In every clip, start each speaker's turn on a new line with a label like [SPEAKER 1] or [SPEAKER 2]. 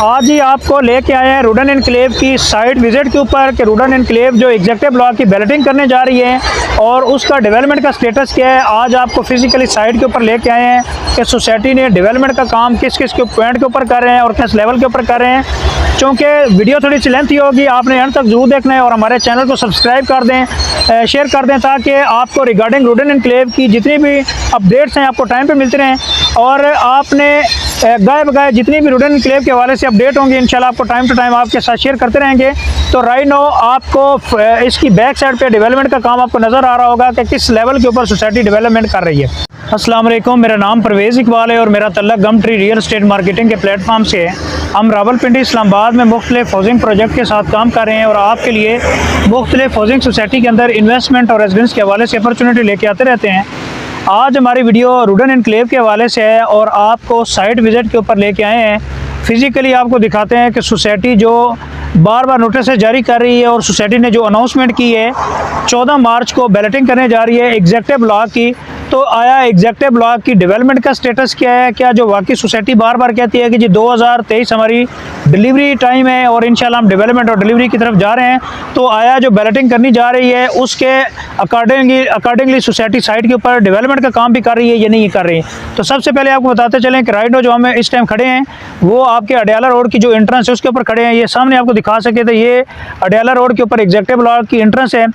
[SPEAKER 1] आज ही आपको लेके आए हैं रुडन एनक्लेव की साइट विजिट के ऊपर कि रुडन एनक्लेव जो एग्जेक्टिव ब्लॉक की बैलेटिंग करने जा रही है और उसका डेवलपमेंट का स्टेटस क्या है। आज आपको फिजिकली साइट के ऊपर लेके आए हैं कि सोसाइटी ने डेवलपमेंट का काम किस किस के पॉइंट के ऊपर कर रहे हैं और किस लेवल के ऊपर कर रहे हैं। चूँकि वीडियो थोड़ी सी लेंथी होगी, आपने अंत तक जरूर देखना है और हमारे चैनल को सब्सक्राइब कर दें, शेयर कर दें, ताकि आपको रिगार्डिंग रुडन एनक्लेव की जितनी भी अपडेट्स हैं आपको टाइम पे मिलते रहें। और आपने गाय बगाए जितनी भी रुडन एनक्लेव के हवाले से अपडेट होंगी इंशाल्लाह आपको टाइम टू टाइम आपके साथ शेयर करते रहेंगे। तो राइट नाउ आपको इसकी बैक साइड पे डेवलपमेंट का काम आपको नज़र आ रहा होगा कि किस लेवल के ऊपर सोसाइटी डेवलपमेंट कर रही है। अस्सलाम वालेकुम, मेरा नाम परवेज़ इकबाल है और मेरा तल्लक गमट्री रियल एस्टेट मार्केटिंग के प्लेटफॉर्म से है। हम रावलपिंडी इस्लामाबाद में मुख्तलिफ हाउसिंग प्रोजेक्ट के साथ काम कर रहे हैं और आपके लिए मुख्तलिफ हाउसिंग सोसाइटी के अंदर इन्वेस्टमेंट और रेजिडेंस के हवाले से अपॉर्चुनिटी लेके आते रहते हैं। आज हमारी वीडियो रुडन एनक्लेव के हवाले से है और आपको साइट विज़िट के ऊपर लेके आए हैं। फिज़िकली आपको दिखाते हैं कि सोसाइटी जो बार बार नोटिस जारी कर रही है और सोसाइटी ने जो अनाउंसमेंट की है 14 मार्च को बैलेटिंग करने जा रही है एग्जेक्टिव ब्लॉक की। तो आया एग्जेक्टिव ब्लॉक की डेवलपमेंट का स्टेटस क्या है? क्या जो वाकई सोसाइटी बार बार कहती है कि जी 2023 हमारी डिलीवरी टाइम है और इंशाल्लाह हम डेवलपमेंट और डिलीवरी की तरफ जा रहे हैं, तो आया जो बैलेटिंग करनी जा रही है उसके अकॉर्डिंगली सोसाइटी साइट के ऊपर डेवलपमेंट का काम भी कर रही है या नहीं कर रही है। तो सबसे पहले आपको बताते चलें कि राइट जो हम इस टाइम खड़े हैं वो आपके अडियाला रोड की जो एंट्रेंस है उसके ऊपर खड़े हैं। ये सामने आपको दिखा सके तो ये अडियाला रोड के ऊपर एग्जेक्टिव ब्लॉक की एंट्रेंस है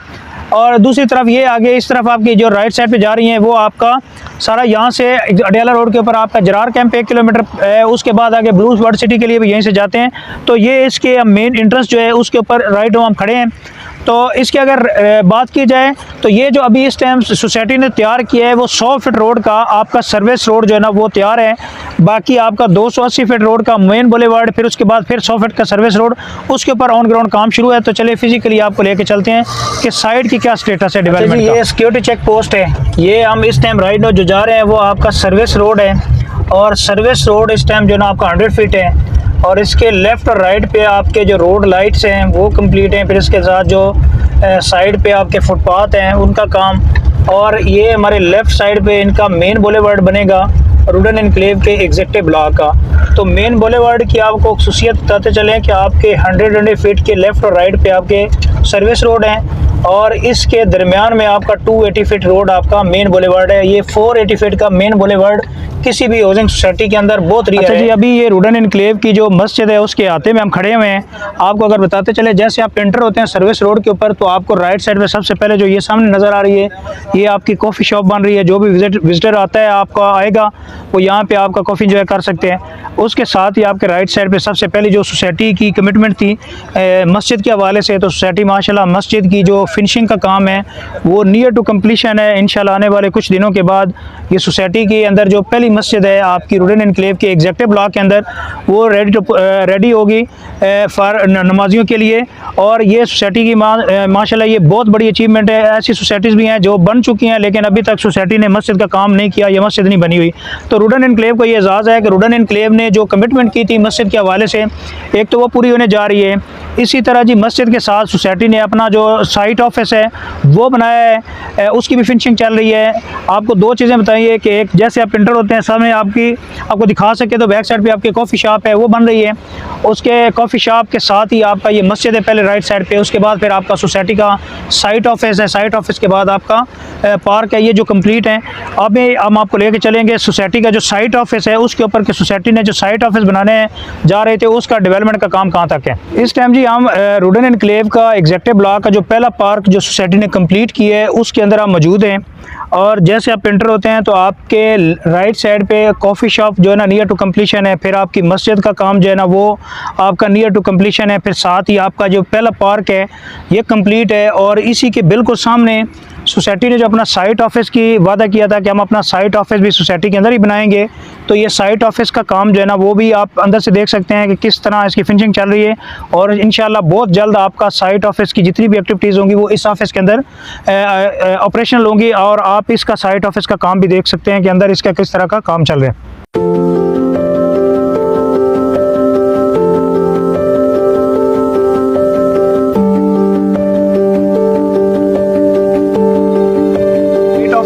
[SPEAKER 1] और दूसरी तरफ ये आगे इस तरफ आपकी जो राइट साइड पे जा रही हैं वो आपका सारा यहाँ से अडियाला रोड के ऊपर आपका जरार कैंप 1 किलोमीटर है। उसके बाद आगे ब्लूज वर्ल्ड सिटी के लिए भी यहीं से जाते हैं। तो ये इसके मेन एंट्रेंस जो है उसके ऊपर राइट हम खड़े हैं। तो इसकी अगर बात की जाए तो ये जो अभी इस टाइम सोसाइटी ने तैयार किया है वो 100 फीट रोड का आपका सर्विस रोड जो है ना वो तैयार है। बाकी आपका 280 फीट रोड का मेन बुलेवार्ड, फिर उसके बाद फिर 100 फीट का सर्विस रोड, उसके ऊपर ऑन ग्राउंड काम शुरू है। तो चलिए फिजिकली आपको लेके चलते हैं कि साइड की क्या स्टेटस है डेवलपमेंट का। ये सिक्योरिटी चेक पोस्ट है, ये हम इस टाइम राइट जो जा रहे हैं वो आपका सर्विस रोड है और सर्विस रोड इस टाइम जो ना आपका 100 फीट है और इसके लेफ़्ट और राइट पे आपके जो रोड लाइट्स हैं वो कंप्लीट हैं। फिर इसके साथ जो साइड पे आपके फुटपाथ हैं उनका काम, और ये हमारे लेफ़्ट साइड पे इनका मेन बुलेवार्ड बनेगा रुडन एनक्लेव के एग्जेक्टिव ब्लॉक का। तो मेन बुलेवार्ड की आपको खसूसियत बताते चलें कि आपके 100 फीट के लेफ़्ट और राइट पे आपके सर्विस रोड हैं और इसके दरमियान में आपका 280 फीट रोड आपका मेन बुलेवार्ड है। ये 480 फीट का मेन बुलेवार्ड किसी भी हाउसिंग सोसाइटी के अंदर बहुत रियर है। जी अभी ये रुडन एनक्लेव की जो मस्जिद है उसके आते में हम खड़े हुए हैं। आपको अगर बताते चले, जैसे आप एंटर होते हैं सर्विस रोड के ऊपर तो आपको राइट साइड में सबसे पहले जो ये सामने नज़र आ रही है ये आपकी कॉफ़ी शॉप बन रही है। जो भी विजिटर आता है आपका आएगा वो यहाँ पे आपका कॉफ़ी इंजॉय कर सकते हैं। उसके साथ ही आपके राइट साइड पे सबसे पहले जो सोसाइटी की कमिटमेंट थी मस्जिद के हवाले से, तो सोसाइटी माशाल्लाह मस्जिद की जो फिनिशिंग का काम है वो नियर टू कम्प्लीशन है। इंशाल्लाह आने वाले कुछ दिनों के बाद ये सोसाइटी के अंदर जो पहली मस्जिद है आपकी रुडन एनक्लेव के एग्जेक्टिव ब्लॉक के अंदर वो रेडी होगी फॉर नमाजियों के लिए। और ये सोसाइटी की माशाल्लाह ये बहुत बड़ी अचीवमेंट है। ऐसी सोसाइटीज़ भी हैं जो बन चुकी हैं लेकिन अभी तक सोसाइटी ने मस्जिद का काम नहीं किया, ये मस्जिद नहीं बनी हुई। तो रुडन एनक्लेव को ये एजाज़ है कि रुडन एनक्लेव ने जो कमिटमेंट की थी मस्जिद के हवाले से एक तो वो पूरी होने जा रही है। इसी तरह जी मस्जिद के साथ सोसाइटी ने अपना जो साइट ऑफिस है वो बनाया है, उसकी भी फिनिशिंग चल रही है। आपको दो चीज़ें बताइए कि एक जैसे आप इंटर होते हैं सामने आपको दिखा सके तो बैक साइड पे आपकी कॉफ़ी शॉप है वो बन रही है। उसके कॉफ़ी शॉप के साथ ही आपका ये मस्जिद है पहले राइट साइड पे, उसके बाद फिर आपका सोसाइटी का साइट ऑफिस है, साइट ऑफिस के बाद आपका पार्क है। ये जो कंप्लीट है अभी हम आपको लेके चलेंगे सोसाइटी का जो साइट ऑफिस है उसके ऊपर कि सोसाइटी ने जो साइट ऑफिस बनाने जा रहे थे उसका डेवलपमेंट का काम कहाँ तक है। इस टाइम जी हम रुडन एनक्लेव का एग्जेक्टिव ब्लॉक का जो पहला पार्क जो सोसाइटी ने कंप्लीट किया है उसके अंदर आप मौजूद हैं। और जैसे आप एंटर होते हैं तो आपके राइट साइड पे कॉफ़ी शॉप जो है ना नियर टू कम्प्लीशन है। फिर आपकी मस्जिद का काम जो है ना वो आपका नियर टू कम्प्लीशन है। फिर साथ ही आपका जो पहला पार्क है ये कंप्लीट है और इसी के बिल्कुल सामने सोसाइटी ने जो अपना साइट ऑफिस की वादा किया था कि हम अपना साइट ऑफिस भी सोसाइटी के अंदर ही बनाएंगे। तो ये साइट ऑफिस का काम जो है ना वो भी आप अंदर से देख सकते हैं कि किस तरह इसकी फिनिशिंग चल रही है और इंशाल्लाह बहुत जल्द आपका साइट ऑफिस की जितनी भी एक्टिविटीज़ होंगी वो इस ऑफिस के अंदर ऑपरेशनल होंगी और आप इसका साइट ऑफिस का काम भी देख सकते हैं कि अंदर इसका किस तरह का काम चल रहा है।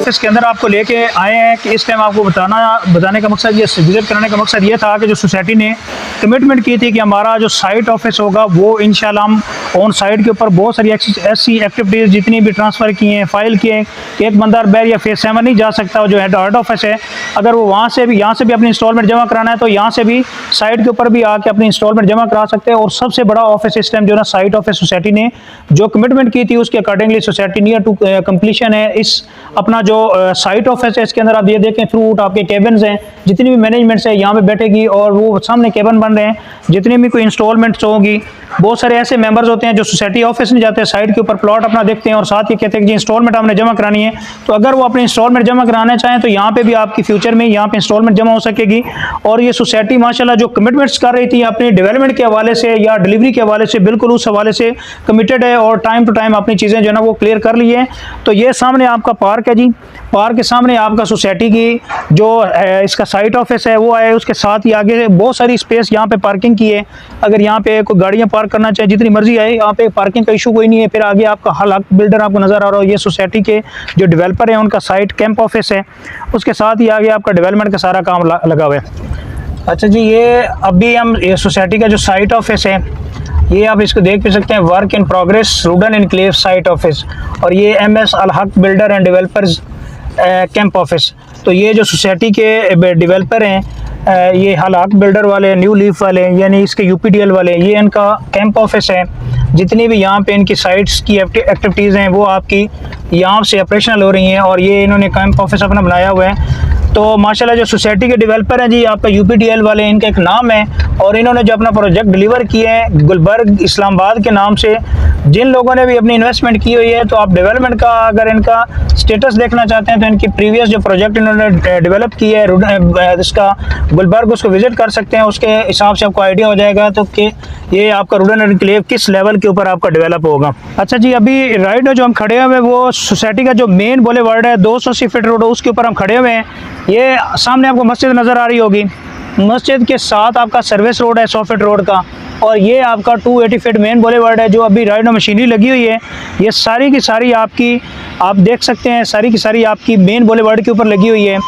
[SPEAKER 1] इसके अंदर आपको लेके आए हैं कि इस टाइम आपको बताने का मकसद ये विजिट कराने का मकसद ये था कि जो सोसाइटी ने कमिटमेंट की थी कि हमारा जो साइट ऑफिस होगा वो इंशाल्लाह हम ऑन साइट के ऊपर बहुत सारी ऐसी एक्टिविटीज़ जितनी भी ट्रांसफ़र की हैं, फाइल किए हैं कि एक बंदा बैर या फेस 7 नहीं जा सकता, जो हेड ऑफिस है, अगर वो वहाँ से भी यहाँ से भी अपनी इंस्टॉलमेंट जमा कराना है तो यहाँ से भी साइट के ऊपर भी आके अपनी इंस्टॉलमेंट जमा करा सकते हैं। और सबसे बड़ा ऑफिस इस टाइम जो ना साइट ऑफिस सोसाइटी ने जो कमिटमेंट की थी उसके accordingly society near to completion है। इस अपना जो साइट ऑफिस है इसके अंदर आप ये देखें फ्रूट आपके केबिन्स हैं, जितनी भी मैनेजमेंट्स है यहाँ पे बैठेगी और वो सामने केबिन बन रहे हैं, जितनी भी कोई इंस्टॉलमेंट्स होगी। बहुत सारे ऐसे मेंबर्स होते हैं जो सोसाइटी ऑफिस नहीं जाते, साइट के ऊपर प्लॉट अपना देखते हैं और साथ ही कहते हैं कि जी इंस्टॉलमेंट हमने जमा करानी है। तो अगर वो अपनी इंस्टॉलमेंट जमा कराना चाहें तो यहाँ पे भी आपकी फ्यूचर में यहाँ पे इंस्टॉलमेंट जमा हो सकेगी। और ये सोसाइटी माशाल्लाह जो कमिटमेंट्स कर रही थी अपनी डेवलपमेंट के हवाले से या डिलीवरी के हवाले से, बिल्कुल उस हवाले से कमिटेड है और टाइम टू टाइम अपनी चीज़ें जो है ना वो क्लियर कर ली है। तो ये सामने आपका पार्क है जी, पार्क के सामने आपका सोसाइटी की जो इसका साइट ऑफिस है वो है, उसके साथ ही आगे बहुत सारी स्पेस यहाँ पे पार्किंग की है। अगर यहाँ पे कोई गाड़ियाँ पार्क करना चाहे जितनी मर्जी आए, यहाँ पे पार्किंग का इशू कोई नहीं है। फिर आगे आपका हल हक बिल्डर आपको नज़र आ रहा हो, ये सोसाइटी के जो डेवलपर हैं उनका साइट कैंप ऑफिस है, उसके साथ ही आगे आपका डेवलपमेंट का सारा काम लगा हुआ है। अच्छा जी, ये अभी हम ये सोसाइटी का जो साइट ऑफिस है ये आप इसको देख भी सकते हैं, work in progress Rudn Enclave site office, और ये MS Al Haq builder and developers camp office. तो ये जो सोसाइटी के डेवलपर हैं ये अल हक बिल्डर वाले, न्यू लीफ वाले, यानी इसके UPDL वाले, ये इनका कैंप ऑफिस है। जितनी भी यहाँ पे इनकी साइट्स की एक्टिविटीज़ हैं वो आपकी यहाँ से ऑपरेशनल हो रही हैं और ये इन्होंने कैंप ऑफिस अपना बनाया हुआ है। तो माशाल्लाह जो सोसाइटी के डेवलपर हैं जी आपका UPDL वाले, इनका एक नाम है और इन्होंने जो अपना प्रोजेक्ट डिलीवर किया है गुलबर्ग इस्लामाबाद के नाम से, जिन लोगों ने भी अपनी इन्वेस्टमेंट की हुई है, तो आप डेवलपमेंट का अगर इनका स्टेटस देखना चाहते हैं तो इनकी प्रीवियस जो प्रोजेक्ट इन्होंने डेवलप किया है इसका गुलबर्ग, उसको विजिट कर सकते हैं। उसके हिसाब से आपको आइडिया हो जाएगा तो कि ये आपका रूडन एनक्लेव किस लेवल के ऊपर आपका डेवलप होगा। अच्छा जी, अभी राइट में जो हम खड़े हुए हैं वो सोसाइटी का जो मेन बुलेवार्ड है 280 फीट रोड, उसके ऊपर हम खड़े हुए हैं। ये सामने आपको मस्जिद नज़र आ रही होगी, मस्जिद के साथ आपका सर्विस रोड है 100 फीट रोड का, और ये आपका 280 फीट मेन बुलेवार्ड है जो अभी राइट में मशीनरी लगी हुई है। ये सारी की सारी आपकी आप देख सकते हैं, सारी की सारी आपकी मेन बुलेवार्ड के ऊपर लगी हुई है।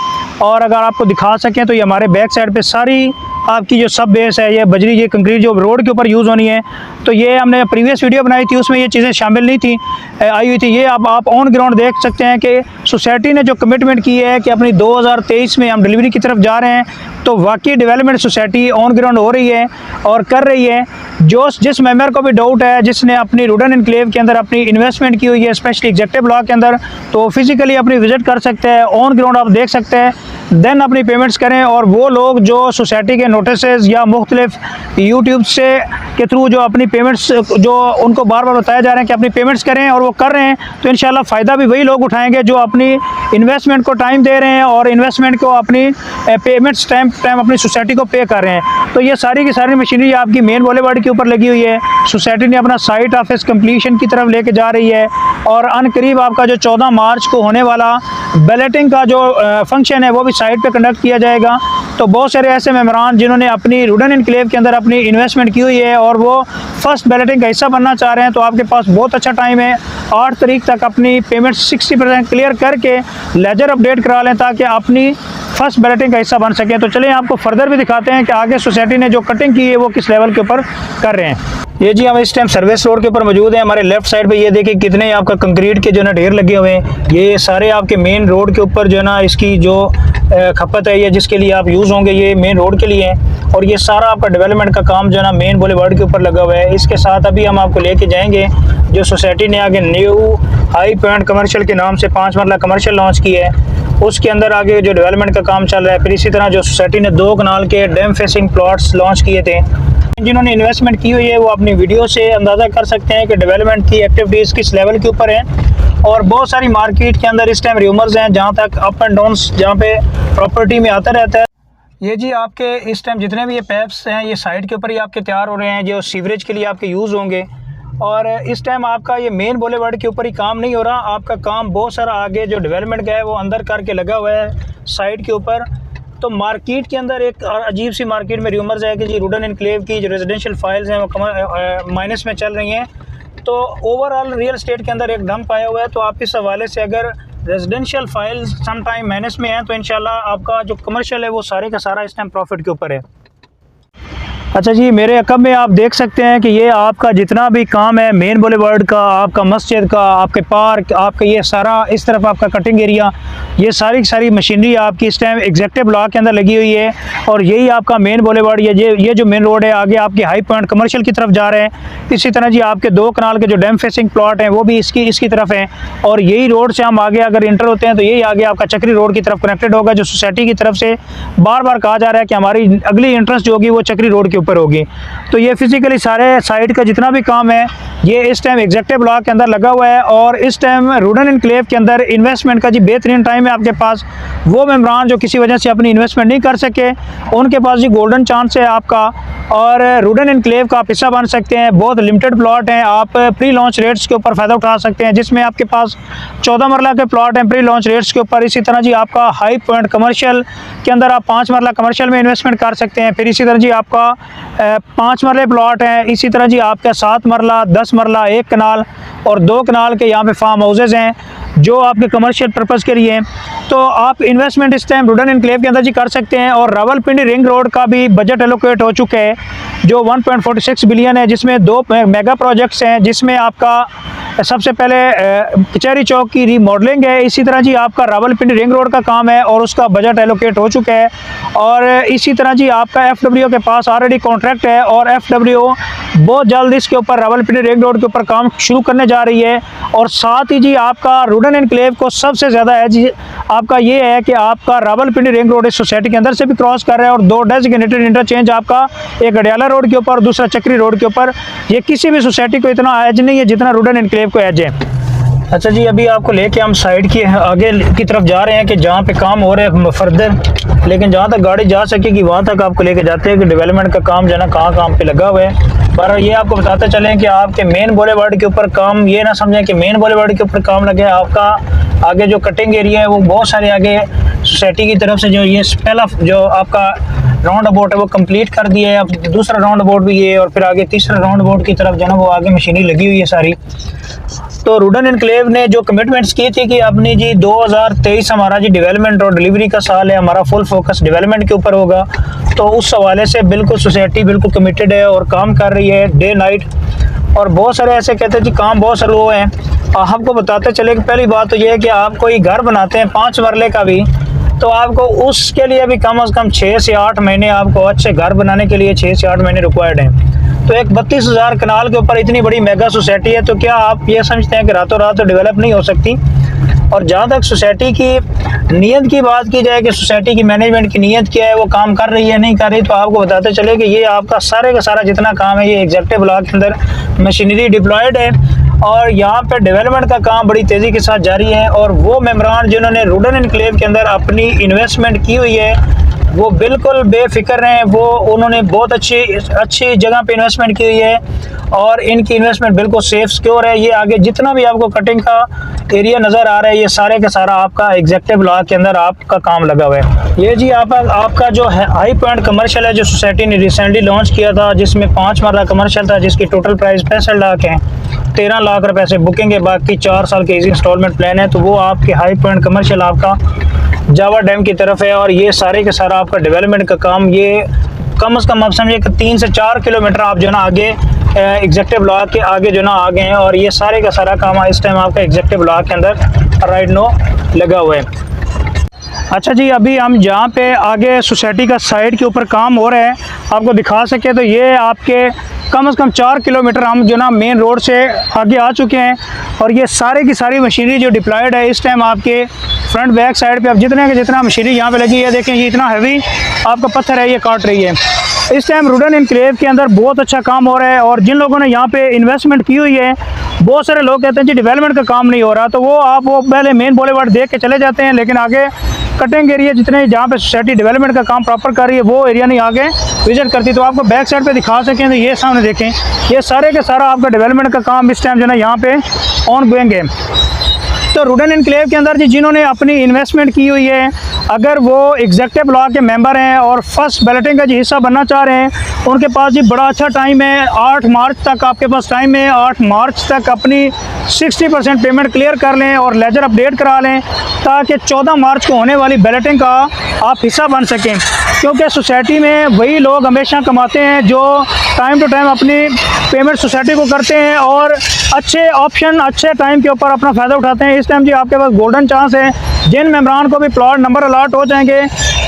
[SPEAKER 1] और अगर आपको दिखा सकें तो ये हमारे बैक साइड पे सारी आपकी जो सब बेस है, ये बजरी, ये कंक्रीट जो रोड के ऊपर यूज़ होनी है, तो ये हमने प्रीवियस वीडियो बनाई थी उसमें ये चीज़ें शामिल नहीं थी, आई हुई थी। ये अब आप ऑन ग्राउंड देख सकते हैं कि सोसाइटी ने जो कमिटमेंट की है कि अपनी 2023 में हम डिलीवरी की तरफ जा रहे हैं, तो वाकई डेवलपमेंट सोसाइटी ऑन ग्राउंड हो रही है और कर रही है। जिस मेंबर को भी डाउट है, जिसने अपनी रूडन एनक्लेव के अंदर अपनी इन्वेस्टमेंट की हुई है स्पेशली एग्जेक्टिव ब्लॉक के अंदर, तो फिजिकली अपनी विजिट कर सकते हैं, ऑन ग्राउंड आप देख सकते हैं, देन अपनी पेमेंट्स करें। और वो लोग जो सोसाइटी के नोटिसेस या मुख्तलिफ यूट्यूब से के थ्रू जो अपनी पेमेंट्स जो उनको बार बार बताया जा रहा है कि अपनी पेमेंट्स करें और वो कर रहे हैं, तो इंशाल्लाह फ़ायदा भी वही लोग उठाएंगे जो अपनी इन्वेस्टमेंट को टाइम दे रहे हैं और इन्वेस्टमेंट को अपनी पेमेंट्स टाइम अपनी सोसाइटी को पे कर रहे हैं। तो ये सारी की सारी मशीनरी आपकी मेन बुलेवार्ड के ऊपर लगी हुई है। सोसाइटी ने अपना साइट ऑफिस कंप्लीशन की तरफ लेके जा रही है और अनकरीब आपका जो 14 मार्च को होने वाला बैलेटिंग का जो फंक्शन है वो भी साइट पे कंडक्ट किया जाएगा। तो बहुत सारे ऐसे मेंबरान जिन्होंने अपनी रूडन एनक्लेव के अंदर अपनी इन्वेस्टमेंट की हुई है और वो फर्स्ट बैलेटिंग का हिस्सा बनना चाह रहे हैं, तो आपके पास बहुत अच्छा टाइम है। 8 तारीख तक अपनी पेमेंट 60% क्लियर करके लेजर अपडेट करा लें ताकि अपनी फर्स्ट बैलेटिंग का हिस्सा बन सके। तो चलिए आपको फर्दर भी दिखाते हैं कि आगे सोसाइटी ने जो कटिंग की है वो किस लेवल के ऊपर कर रहे हैं। ये जी हम इस टाइम सर्विस रोड के ऊपर मौजूद हैं। हमारे लेफ्ट साइड पे ये देखिए कितने आपका कंक्रीट के जो है ना ढेर लगे हुए हैं। ये सारे आपके मेन रोड के ऊपर जो है ना इसकी जो खपत है, ये जिसके लिए आप यूज़ होंगे ये मेन रोड के लिए है। और ये सारा आपका डेवलपमेंट का काम जो है ना मेन बुलेवार्ड के ऊपर लगा हुआ है। इसके साथ अभी हम आपको लेके जाएंगे जो सोसाइटी ने आगे न्यू हाई पॉइंट कमर्शियल के नाम से 5 मरला कमर्शियल लॉन्च की है, उसके अंदर आगे जो डेवलपमेंट का काम चल रहा है। फिर इसी तरह जो सोसाइटी ने 2 कनाल के डैम फेसिंग प्लॉट्स लॉन्च किए थे। जिन्होंने इन्वेस्टमेंट की हुई है वो अपनी वीडियो से अंदाज़ा कर सकते हैं कि डेवलपमेंट की एक्टिविटीज़ किस लेवल के ऊपर है। और बहुत सारी मार्केट के अंदर इस टाइम र्यूमर्स हैं जहाँ तक अप एंड डाउन्स जहाँ पे प्रॉपर्टी में आता रहता है। ये जी आपके इस टाइम जितने भी ये पैप्स हैं ये साइड के ऊपर ही आपके तैयार हो रहे हैं जो सीवरेज के लिए आपके यूज़ होंगे। और इस टाइम आपका ये मेन बुलेवार्ड के ऊपर ही काम नहीं हो रहा, आपका काम बहुत सारा आगे जो डेवलपमेंट का है वो अंदर करके लगा हुआ है साइड के ऊपर। तो मार्केट के अंदर एक अजीब सी मार्केट में र्यूमर्स है कि जी रूडन एनक्लेव की जो रेजिडेंशियल फाइल्स हैं वो माइनस में चल रही हैं। तो ओवरऑल रियल एस्टेट के अंदर एक डंप आया हुआ है। तो आप इस हवाले से अगर residential files some time minus में हैं तो इंशाल्लाह आपका जो कमर्शियल है वो सारे का सारा इस टाइम प्रॉफिट के ऊपर है। अच्छा जी, मेरे अकब में आप देख सकते हैं कि ये आपका जितना भी काम है मेन बुलेवार्ड का, आपका मस्जिद का, आपके पार्क, आपका ये सारा इस तरफ आपका कटिंग एरिया, ये सारी की सारी मशीनरी आपकी इस टाइम एग्जेक्टिव ब्लॉक के अंदर लगी हुई है। और यही आपका मेन बुलेवार्ड, ये जो मेन रोड है आगे आपके हाई पॉइंट कमर्शियल की तरफ जा रहे हैं। इसी तरह जी आपके 2 कनाल के जो डैम फेसिंग प्लॉट हैं वो भी इसकी तरफ हैं। और यही रोड से हम आगे अगर इंटर होते हैं तो यही आगे आपका चक्री रोड की तरफ कनेक्टेड होगा, जो सोसाइटी की तरफ से बार बार कहा जा रहा है कि हमारी अगली एंट्रेंस जो होगी वो चक्री रोड के ऊपर होगी। तो ये फिजिकली सारे साइड का जितना भी काम है ये इस टाइम एग्जेक्टिव ब्लॉक के अंदर लगा हुआ है। और इस टाइम रूडन एनक्लेव के अंदर इन्वेस्टमेंट का जी बेहतरीन टाइम है आपके पास। वो मेंबरान जो किसी वजह से अपनी इन्वेस्टमेंट नहीं कर सके उनके पास जी गोल्डन चांस है आपका, और रूडन एनक्लेव का आप हिस्सा बन सकते हैं। बहुत लिमिटेड प्लॉट हैं, आप प्री लॉन्च रेट्स के ऊपर फ़ायदा उठा सकते हैं, जिसमें आपके पास 14 मरला के प्लॉट हैं प्री लॉन्च रेट्स के ऊपर। इसी तरह जी आपका हाई पॉइंट कमर्शियल के अंदर आप 5 मरला कमर्शियल में इन्वेस्टमेंट कर सकते हैं। फिर इसी तरह जी आपका 5 मरले प्लॉट हैं। इसी तरह जी आपका 7 मरला, 10 मरला, 1 कनाल और 2 कनाल के यहाँ पे फार्म हाउसेज़ हैं जो आपके कमर्शियल पर्पज़ के लिए हैं। तो आप इन्वेस्टमेंट इस टाइम रूडन एनक्लेव के अंदर जी कर सकते हैं। और रावलपिंडी रिंग रोड का भी बजट एलोकेट हो चुका है जो 1.46 बिलियन है, जिसमें 2 मेगा प्रोजेक्ट्स हैं, जिसमें आपका सबसे पहले कचहरी चौक की रीमॉडलिंग है। इसी तरह जी आपका रावलपिंडी रिंग रोड का काम है और उसका बजट एलोकेट हो चुका है। और इसी तरह जी आपका FWO के पास ऑलरेडी कॉन्ट्रैक्ट है और FWO बहुत जल्द इसके ऊपर रावलपिंडी रिंग रोड के ऊपर काम शुरू करने जा रही है। और साथ ही जी आपका रूडन एनक्लेव को सबसे ज़्यादा है जी आपका ये है कि आपका रावलपिंडी रिंग रोड इस सोसाइटी के अंदर से भी क्रॉस कर रहा है और 2 डेजिग्नेटेड इंटरचेंज आपका, एक अडियाला रोड के ऊपर और दूसरा चक्री रोड के ऊपर। ये किसी भी सोसाइटी को इतना एज नहीं है जितना रूडन एनक्लेव को एज है। अच्छा जी, अभी आपको लेके हम साइड की आगे की तरफ जा रहे हैं कि जहाँ पे काम हो रहा है फर्दर, लेकिन जहाँ तक गाड़ी जा सकेगी वहाँ तक आपको लेके जाते हैं कि डेवलपमेंट का काम जो है ना कहाँ काम पे लगा हुआ है। पर ये आपको बताते चलें कि आपके मेन बुलेवार्ड के ऊपर काम, ये ना समझें कि मेन बुलेवार्ड के ऊपर काम लगे। आपका आगे जो कटिंग एरिया है वो बहुत सारे आगे सोसाइटी की तरफ से जो ये पहला जो आपका राउंड अबाउट है वो कंप्लीट कर दिया है। अब दूसरा राउंड अबाउट भी ये, और फिर आगे तीसरा राउंड अबाउट की तरफ जो है ना वो आगे मशीनरी लगी हुई है सारी। तो रूडन एनक्लेव ने जो कमिटमेंट्स की थी कि अपनी जी 2023 हमारा जी डेवलपमेंट और डिलीवरी का साल है, हमारा फुल फोकस डेवलपमेंट के ऊपर होगा। तो उस हवाले से बिल्कुल सोसाइटी बिल्कुल कमिटेड है और काम कर रही है डे नाइट। और बहुत सारे ऐसे कहते हैं जी काम बहुत सारे हुए हैं। आपको बताते चले कि पहली बात तो ये है कि आप कोई घर बनाते हैं 5 मरले का भी, तो आपको उसके लिए भी कम से कम 6 से 8 महीने, आपको अच्छे घर बनाने के लिए 6 से 8 महीने रिक्वायर्ड हैं। तो एक 32,000 कनाल के ऊपर इतनी बड़ी मेगा सोसाइटी है, तो क्या आप ये समझते हैं कि रातों रात तो डेवलप नहीं हो सकती? और जहाँ तक सोसाइटी की नीयत की बात की जाए कि सोसाइटी की मैनेजमेंट की नीयत क्या है, वो काम कर रही है नहीं कर रही, तो आपको बताते चले कि ये आपका सारे का सारा जितना काम है ये एग्जेक्टिव ब्लॉक के अंदर मशीनरी डिप्लॉयड है और यहाँ पे डेवलपमेंट का काम बड़ी तेज़ी के साथ जारी है। और वो मेंबरान जिन्होंने रूडन एनक्लेव के अंदर अपनी इन्वेस्टमेंट की हुई है वो बिल्कुल बेफिक्र हैं, वो उन्होंने बहुत अच्छी जगह पे इन्वेस्टमेंट की हुई है और इनकी इन्वेस्टमेंट बिल्कुल सेफ सिक्योर है। ये आगे जितना भी आपको कटिंग का एरिया नज़र आ रहा है ये सारे का सारा आपका एग्जेक्टिव ब्लॉक के अंदर आपका काम लगा हुआ है। ये जी आपका जो है हाई पॉइंट कमर्शियल है जो सोसाइटी ने रिसेंटली लॉन्च किया था, जिसमें 5 मरला कमर्शियल था, जिसकी टोटल प्राइस 65 लाख है। 13 लाख रुपए से बुकिंग है, बाकी 4 साल के इजी इंस्टॉलमेंट प्लान है। तो वो आपके हाई पॉइंट कमर्शियल आपका जावा डैम की तरफ है और ये सारे के सारा आपका डेवलपमेंट का काम ये कम से कम आप समझिए कि 3 से 4 किलोमीटर आप जो ना आगे एग्जेक्टिव ब्लॉक के आगे जो ना आ गए हैं और ये सारे का सारा काम इस टाइम आपका एग्जेक्टिव ब्लॉक के अंदर राइट नो लगा हुआ है। अच्छा जी, अभी हम जहाँ पे आगे सोसाइटी का साइड के ऊपर काम हो रहा है आपको दिखा सके तो ये आपके कम से कम 4 किलोमीटर हम जो ना मेन रोड से आगे आ चुके हैं और ये सारे की सारी मशीनरी जो डिप्लॉयड है इस टाइम आपके फ्रंट बैक साइड पे आप जितना मशीनरी यहाँ पे लगी है, देखें ये इतना हैवी आपका पत्थर है ये काट रही है। इस टाइम रूडन एनक्लेव के अंदर बहुत अच्छा काम हो रहा है और जिन लोगों ने यहाँ पे इन्वेस्टमेंट की हुई है, बहुत सारे लोग कहते हैं जी डेवलपमेंट का काम नहीं हो रहा, तो वो पहले मेन बुलेवार्ड देख के चले जाते हैं, लेकिन आगे कटिंग एरिया जितने जहाँ पे सोसाइटी डेवलपमेंट का काम प्रॉपर कर रही है वो एरिया नहीं आगे विजिट करती। तो आपको बैक साइड पे दिखा सकें तो ये सामने देखें, ये सारे के सारा आपका डेवलपमेंट का काम इस टाइम जो है यहाँ पे ऑन गोइंग है। तो रूडन एनक्लेव के अंदर जी जिन्होंने अपनी इन्वेस्टमेंट की हुई है, अगर वो एग्जेक्टिव ब्लॉक के मेंबर हैं और फर्स्ट बैलेटिंग का जी हिस्सा बनना चाह रहे हैं, उनके पास जी बड़ा अच्छा टाइम है। 8 मार्च तक आपके पास टाइम है, 8 मार्च तक अपनी 60% पेमेंट क्लियर कर लें और लेजर अपडेट करा लें, ताकि 14 मार्च को होने वाली बैलेटिंग का आप हिस्सा बन सकें। क्योंकि सोसाइटी में वही लोग हमेशा कमाते हैं जो टाइम टू टाइम अपनी पेमेंट सोसाइटी को करते हैं और अच्छे ऑप्शन, अच्छे टाइम के ऊपर अपना फ़ायदा उठाते हैं। इस टाइम जी आपके पास गोल्डन चांस है। जिन मेम्बरान को भी प्लॉट नंबर अलॉट हो जाएंगे,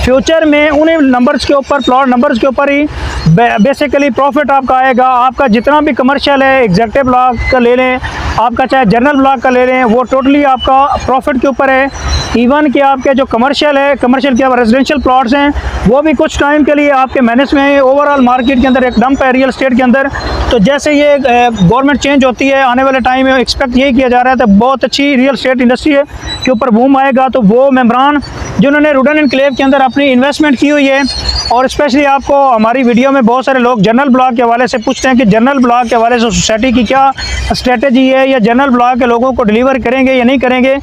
[SPEAKER 1] फ्यूचर में उन्हीं नंबर्स के ऊपर, प्लॉट नंबर्स के ऊपर ही बेसिकली प्रॉफिट आपका आएगा। आपका जितना भी कमर्शियल है, एग्जेक्टिव ब्लॉक का ले लें, आपका चाहे जनरल ब्लॉक का ले लें, वो टोटली आपका प्रॉफिट के ऊपर है। इवन कि आपके जो कमर्शियल है, कमर्शियल के रेजिडेंशियल प्लॉट्स हैं, वो भी कुछ टाइम के लिए आपके मैनेज में है। ओवरऑल मार्केट के अंदर एक डंप है रियल एस्टेट के अंदर। तो जैसे ये गवर्नमेंट चेंज होती है, आने वाले टाइम में एक्सपेक्ट यही किया जा रहा है तो बहुत अच्छी रियल एस्टेट इंडस्ट्री है के ऊपर बूम आएगा। तो वो मेम्बरान जिन्होंने रुडन एनक्लेव के अंदर अपनी इन्वेस्टमेंट की हुई है, और स्पेशली आपको हमारी वीडियो में बहुत सारे लोग जनरल ब्लॉक के हवाले से पूछते हैं कि जनरल ब्लॉक के हवाले से सोसाइटी की क्या स्ट्रेटजी है, या जनरल ब्लॉक के लोगों को डिलीवर करेंगे या नहीं करेंगे।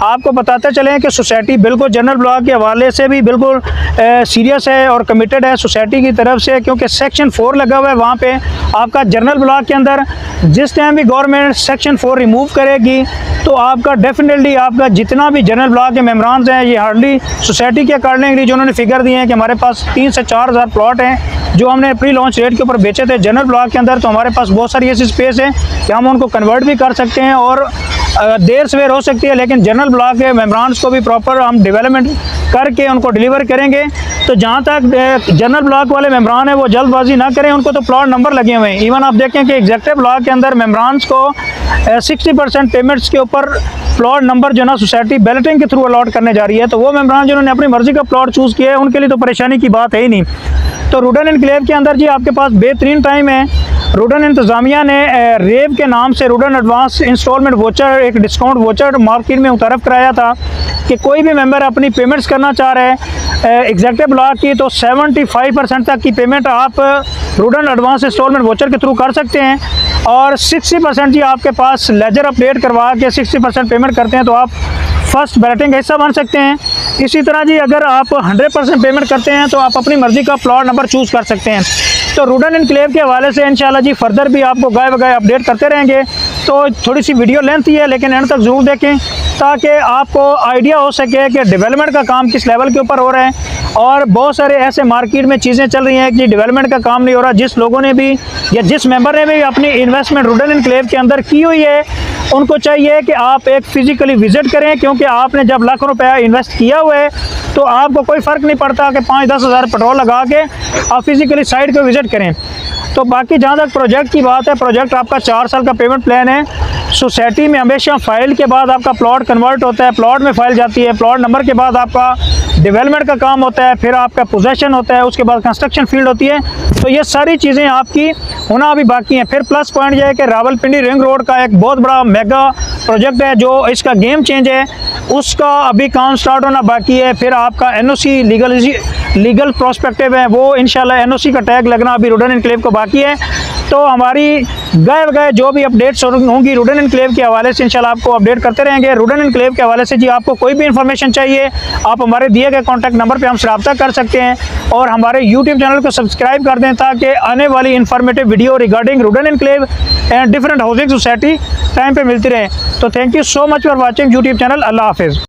[SPEAKER 1] आपको बताते चलें कि सोसाइटी बिल्कुल जनरल ब्लॉक के हवाले से भी बिल्कुल सीरियस है और कमिटेड है सोसाइटी की तरफ से, क्योंकि सेक्शन 4 लगा हुआ है वहाँ पे आपका जनरल ब्लॉक के अंदर। जिस टाइम भी गवर्नमेंट सेक्शन 4 रिमूव करेगी तो आपका डेफिनेटली आपका जितना भी जनरल ब्लॉक के मेम्बरान हैं, ये हार्डली सोसाइटी के अकॉर्डिंगली जो उन्होंने फिगर दिए हैं कि हमारे पास 3 से 4 हज़ार प्लॉट हैं जो हमने प्री लॉन्च रेट के ऊपर बेचे थे जनरल ब्लॉक के अंदर। तो हमारे पास बहुत सारी ऐसी स्पेस है कि हम उनको कन्वर्ट भी कर सकते हैं और देर सवेर हो सकती है, लेकिन जनरल ब्लॉक के मेम्बरान्स को भी प्रॉपर हम डेवलपमेंट करके उनको डिलीवर करेंगे। तो जहाँ तक जनरल ब्लॉक वाले मेम्बरान हैं वो जल्दबाजी ना करें, उनको तो प्लॉट नंबर लगे हुए हैं। इवन आप देखें कि एग्जेक्टिव ब्लॉक के अंदर मेम्बरान्स को 60% पेमेंट्स के ऊपर प्लॉट नंबर जो ना सोसाइटी बैलेटिंग के थ्रू अलॉट करने जा रही है। तो वो मेम्बरान जिन्होंने अपनी मर्ज़ी का प्लॉट चूज़ किया है उनके लिए तो परेशानी की बात है ही नहीं। तो रुडन एनक्लेव के अंदर जी आपके पास बेहतरीन टाइम है। रुडन इंतज़ामिया ने रेव के नाम से रुडन एडवांस इंस्टॉलमेंट वोचर, एक डिस्काउंट वोचर मार्केट में मुतारफ़ कराया था कि कोई भी मेंबर अपनी पेमेंट्स करना चाह रहे हैं एग्जेक्टिव ब्लॉक की तो 75% तक की पेमेंट आप रुडन एडवांस इंस्टॉलमेंट वोचर के थ्रू कर सकते हैं। और 60% जी आपके पास लेजर अपडेट करवा के 60% पेमेंट करते हैं तो आप फर्स्ट बैलेटिंग का हिस्सा बन सकते हैं। इसी तरह जी अगर आप 100% पेमेंट करते हैं तो आप अपनी मर्ज़ी का प्लॉट नंबर चूज़ कर सकते हैं। तो रुडन एनक्लेव के हवाले से इंशाल्लाह जी फर्दर भी आपको गाय बगाए अपडेट करते रहेंगे। तो थोड़ी सी वीडियो लेंथी है लेकिन एंड तक ज़रूर देखें ताकि आपको आइडिया हो सके कि डेवलपमेंट का काम किस लेवल के ऊपर हो रहा है। और बहुत सारे ऐसे मार्केट में चीज़ें चल रही हैं कि डेवलपमेंट का काम नहीं हो रहा। जिस लोगों ने भी या जिस मेंबर ने भी अपनी इन्वेस्टमेंट रुडन एनक्लेव के अंदर की हुई है उनको चाहिए कि आप एक फ़िज़िकली विज़िट करें, क्योंकि आपने जब लाखों रुपया इन्वेस्ट किया हुआ है तो आपको कोई फ़र्क नहीं पड़ता कि 5-10 हज़ार पेट्रोल लगा के आप फिज़िकली साइट को विज़िट करें। तो बाकी जहाँ तक प्रोजेक्ट की बात है, प्रोजेक्ट आपका 4 साल का पेमेंट प्लान है। सोसाइटी में हमेशा फ़ाइल के बाद आपका प्लॉट कन्वर्ट होता है, प्लॉट में फ़ाइल जाती है, प्लॉट नंबर के बाद आपका डेवलपमेंट का काम होता है, फिर आपका पोजेसन होता है, उसके बाद कंस्ट्रक्शन फील्ड होती है। तो ये सारी चीज़ें आपकी होना अभी बाकी हैं। फिर प्लस पॉइंट यह है कि रावलपिंडी रिंग रोड का एक बहुत बड़ा मेगा प्रोजेक्ट है जो इसका गेम चेंज है, उसका अभी काम स्टार्ट होना बाकी है। फिर आपका एनओसी लीगल प्रोस्पेक्टिव है, वो इंशाल्लाह एनओसी का टैग लगना अभी रुडन एनक्लेव को बाकी है। तो हमारी गए जो भी अपडेट्स होंगी रुडन एनक्लेव के हवाले से इंशाल्लाह आपको अपडेट करते रहेंगे। रुडन एनक्लेव के हवाले से जी आपको कोई भी इन्फॉर्मेशन चाहिए आप हमारे दिए गए कॉन्टैक्ट नंबर पे हमसे रब्ता कर सकते हैं और हमारे यूट्यूब चैनल को सब्सक्राइब कर दें ताकि आने वाली informative video regarding Rudn Enclave and different housing society time पे मिलती रहे। तो thank you so much for watching YouTube channel. अल्लाह हाफिज़।